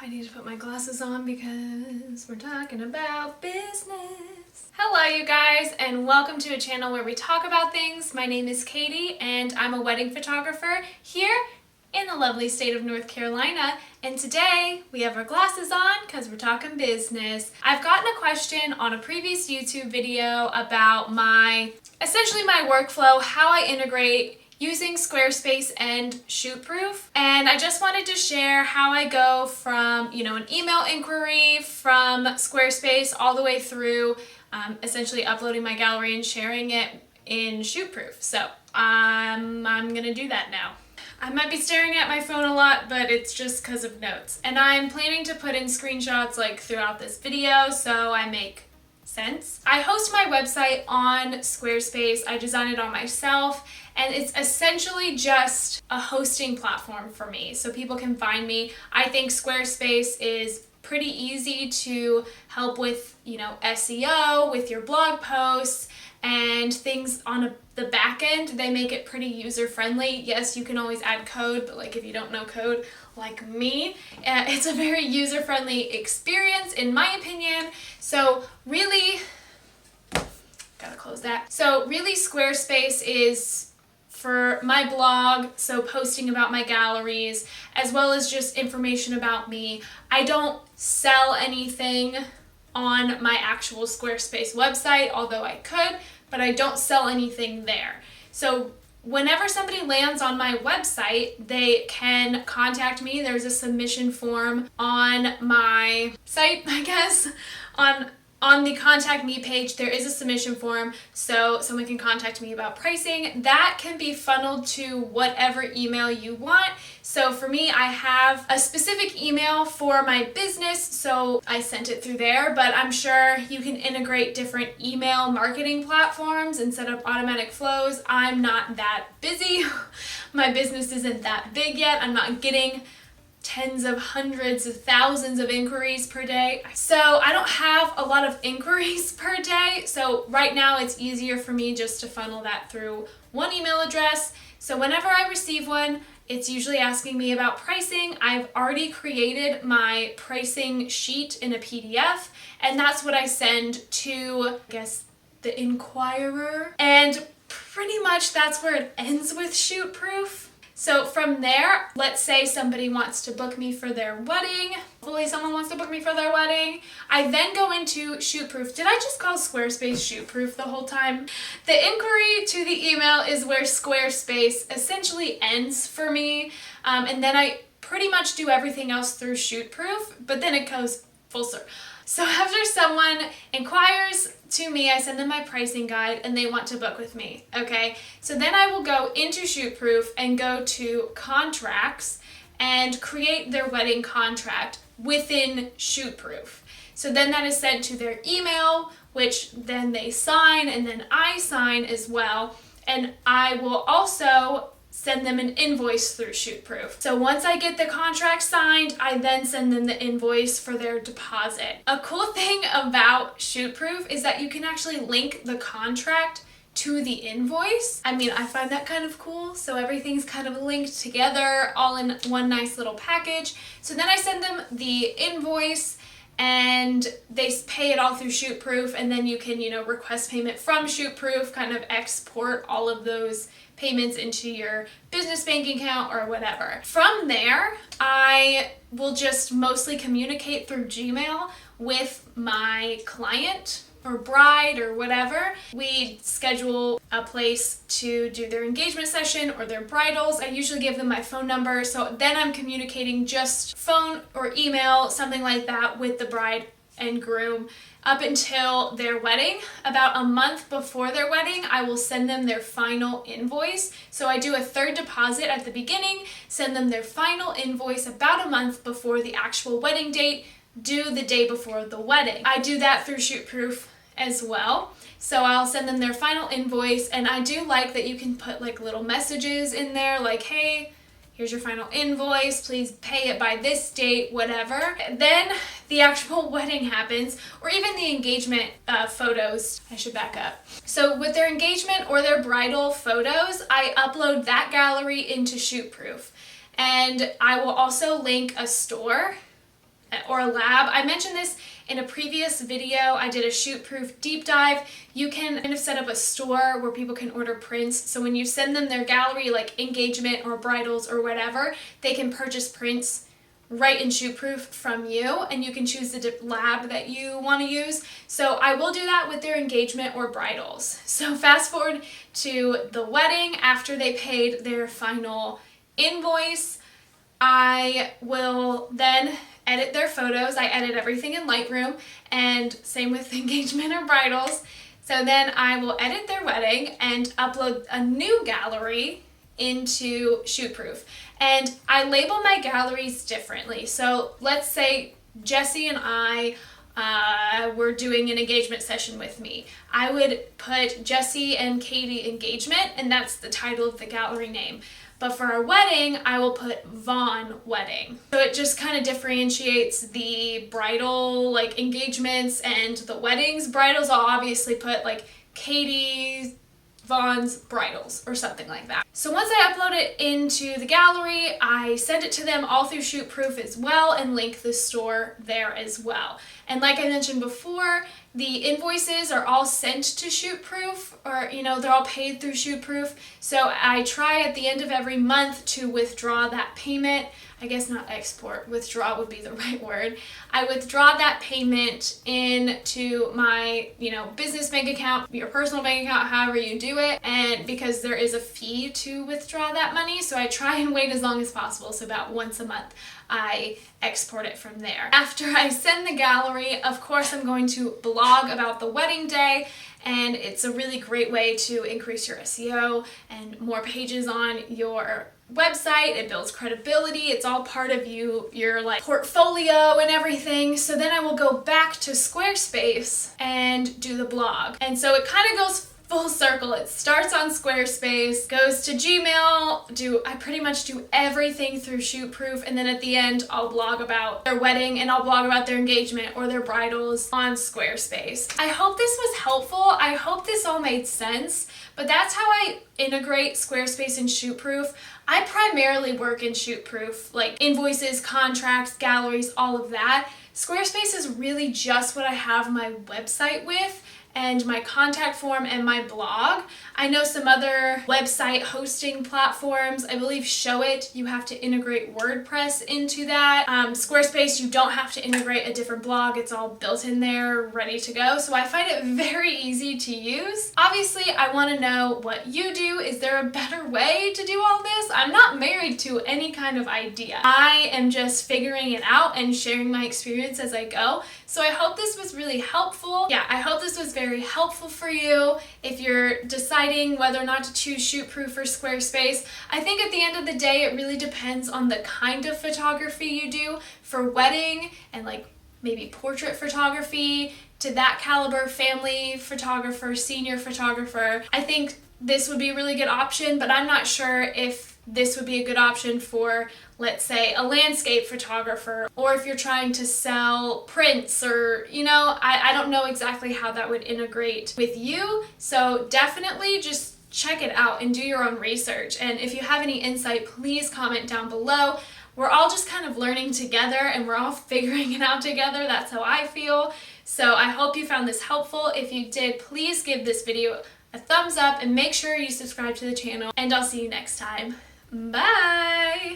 I need to put my glasses on because we're talking about business. Hello you guys, and welcome to a channel where we talk about things. My name is Katie and I'm a wedding photographer here in the lovely state of North Carolina, and today we have our glasses on because we're talking business. I've gotten a question on a previous YouTube video about essentially my workflow, how I integrate using Squarespace and ShootProoof, and I just wanted to share how I go from, an email inquiry from Squarespace all the way through essentially uploading my gallery and sharing it in ShootProoof. So I'm gonna do that now. I might be staring at my phone a lot, but it's just because of notes. And I'm planning to put in screenshots throughout this video so I make sense. I host my website on Squarespace. I design it all myself, and it's essentially just a hosting platform for me so people can find me. I think Squarespace is pretty easy to help with, SEO, with your blog posts, and things on the back end. They make it pretty user-friendly. Yes, you can always add code, but if you don't know code like me, it's a very user-friendly experience in my opinion. So really, gotta close that. So really Squarespace is for my blog, so posting about my galleries, as well as just information about me. I don't sell anything on my actual Squarespace website, although I could, but I don't sell anything there. So whenever somebody lands on my website, they can contact me. There's a submission form on my site, I guess. On the contact me page, there is a submission form, so someone can contact me about pricing. That can be funneled to whatever email you want. So for me, I have a specific email for my business, so I sent it through there, but I'm sure you can integrate different email marketing platforms and set up automatic flows. I'm not that busy. My business isn't that big yet. I'm not getting tens of hundreds of thousands of inquiries per day. So I don't have a lot of inquiries per day. So right now it's easier for me just to funnel that through one email address. So whenever I receive one, it's usually asking me about pricing. I've already created my pricing sheet in a PDF, and that's what I send to, I guess, the inquirer. And pretty much that's where it ends with ShootProoof. So from there, let's say somebody wants to book me for their wedding. Hopefully someone wants to book me for their wedding. I then go into ShootProoof. Did I just call Squarespace ShootProoof the whole time? The inquiry to the email is where Squarespace essentially ends for me. And then I pretty much do everything else through ShootProoof, but then it goes full circle. So after someone inquires to me, I send them my pricing guide and they want to book with me, okay? So then I will go into ShootProoof and go to contracts and create their wedding contract within ShootProoof. So then that is sent to their email, which then they sign, and then I sign as well. And I will also send them an invoice through ShootProoof. So once I get the contract signed, I then send them the invoice for their deposit. A cool thing about ShootProoof is that you can actually link the contract to the invoice. I mean, I find that kind of cool. So everything's kind of linked together all in one nice little package. So then I send them the invoice and they pay it all through ShootProoof, and then you can, request payment from ShootProoof, kind of export all of those payments into your business bank account or whatever. From there, I will just mostly communicate through Gmail with my client or bride or whatever. We schedule a place to do their engagement session or their bridals. I usually give them my phone number, so then I'm communicating just phone or email, something like that, with the bride and groom up until their wedding. About a month before their wedding, I will send them their final invoice. So I do a third deposit at the beginning, send them their final invoice about a month before the actual wedding date, due the day before the wedding. I do that through ShootProoof as well. So I'll send them their final invoice, and I do like that you can put little messages in there like, hey, here's your final invoice, please pay it by this date, whatever. Then the actual wedding happens, or even the engagement photos. I should back up. So with their engagement or their bridal photos, I upload that gallery into ShootProoof. And I will also link a store or a lab. I mentioned this in a previous video. I did a shoot-proof deep dive. You can kind of set up a store where people can order prints. So when you send them their gallery, like engagement or bridals or whatever, they can purchase prints right in ShootProof from you, and you can choose the lab that you want to use. So I will do that with their engagement or bridals. So fast forward to the wedding. After they paid their final invoice, I will then edit their photos. I edit everything in Lightroom, and same with engagement or bridals. So then I will edit their wedding and upload a new gallery into ShootProof. And I label my galleries differently. So let's say Jesse and I were doing an engagement session with me. I would put Jesse and Katey engagement, and that's the title of the gallery name. But for our wedding, I will put Vaughan wedding. So it just kind of differentiates the bridal like engagements and the weddings. Bridals, I'll obviously put like Katey's, Vaughan's bridals or something like that. So once I upload it into the gallery, I send it to them all through ShootProof as well and link the store there as well. And like I mentioned before, the invoices are all sent to ShootProof, or they're all paid through ShootProof. So I try at the end of every month to withdraw that payment. I guess not export, withdraw would be the right word. I withdraw that payment into my, business bank account, your personal bank account, however you do it. And because there is a fee to withdraw that money, so I try and wait as long as possible. So about once a month, I export it from there. After I send the gallery, of course, I'm going to blog about the wedding day, and it's a really great way to increase your SEO and more pages on your website. It builds credibility. It's all part of your like portfolio and everything. So then I will go back to Squarespace and do the blog. And so it kind of goes full circle. It starts on Squarespace, goes to Gmail, I pretty much do everything through ShootProof, and then at the end I'll blog about their wedding and I'll blog about their engagement or their bridals on Squarespace. I hope this was helpful. I hope this all made sense, but that's how I integrate Squarespace and ShootProof. I primarily work in ShootProof, like invoices, contracts, galleries, all of that. Squarespace is really just what I have my website with, and my contact form and my blog. I know some other website hosting platforms, I believe Show It, you have to integrate WordPress into that. Squarespace, you don't have to integrate a different blog. It's all built in there, ready to go. So I find it very easy to use. Obviously, I want to know what you do. Is there a better way to do all this? I'm not married to any kind of idea. I am just figuring it out and sharing my experience as I go. So I hope this was really helpful. Yeah, I hope this was very helpful for you if you're deciding whether or not to choose ShootProof or Squarespace. I think at the end of the day, it really depends on the kind of photography you do. For wedding and like maybe portrait photography, to that caliber, family photographer, senior photographer, I think this would be a really good option, but I'm not sure if this would be a good option for, let's say, a landscape photographer, or if you're trying to sell prints, or, I don't know exactly how that would integrate with you. So definitely just check it out and do your own research. And if you have any insight, please comment down below. We're all just kind of learning together and we're all figuring it out together. That's how I feel. So I hope you found this helpful. If you did, please give this video a thumbs up and make sure you subscribe to the channel, and I'll see you next time. Bye!